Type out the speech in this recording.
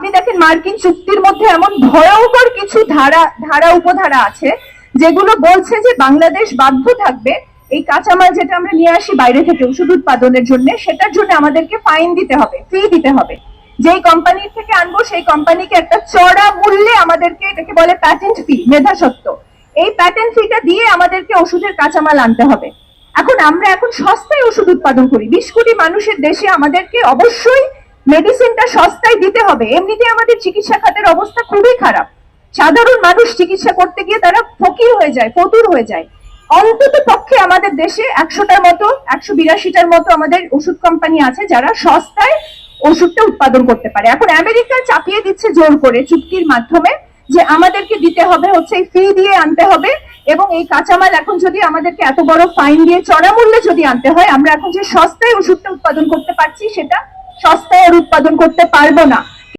আপনি দেখেন মার্কিন চুক্তির মধ্যে এমন ভয়ঙ্কর কিছু ধারা উপধারা আছে যেগুলো বলছে যে বাংলাদেশ বাধ্য থাকবে এই কাঁচামাল যেটা আমরা নিয়ে আসি বাইরে থেকে ওষুধ উৎপাদনের জন্য, সেটার জন্য আমাদেরকে ফাইন দিতে হবে, ফি দিতে হবে। যেই কোম্পানির থেকে আনবো সেই কোম্পানিকে একটা চড়া মূল্যে আমাদেরকে, এটাকে বলে প্যাটেন্ট ফি, মেধাস্বত্ব, এই প্যাটেন্ট ফিটা দিয়ে আমাদেরকে ওষুধের কাঁচামাল আনতে হবে। আমরা এখন সস্তায় ওষুধ উৎপাদন করি, 20 কোটি মানুষের দেশে আমাদেরকে অবশ্যই মেডিসিনটা সস্তায় দিতে হবে। এমনিতে আমাদের চিকিৎসা খাতের অবস্থা খুবই খারাপ, সাধারণ মানুষ চিকিৎসা করতে গিয়ে তারা ফকির হয়ে যায়, ফতুর হয়ে যায়। অন্তত পক্ষে আমাদের দেশে 100টার মতো, 182টার মতো আমাদের ওষুধ কোম্পানি আছে যারা সস্তায় ওষুধটা উৎপাদন করতে পারে। এখন আমেরিকা চাপিয়ে দিচ্ছে জোর করে চুক্তির মাধ্যমে যে আমাদেরকে দিতে হবে হচ্ছে ফি দিয়ে আনতে হবে, এবং এই কাঁচামাল এখন যদি আমাদেরকে এত বড় ফাইন দিয়ে চড়া মূল্যে যদি আনতে হয়, আমরা এখন যে সস্তায় ওষুধটা উৎপাদন করতে পারছি সেটা সস্তায় আর উৎপাদন করতে পারবো না।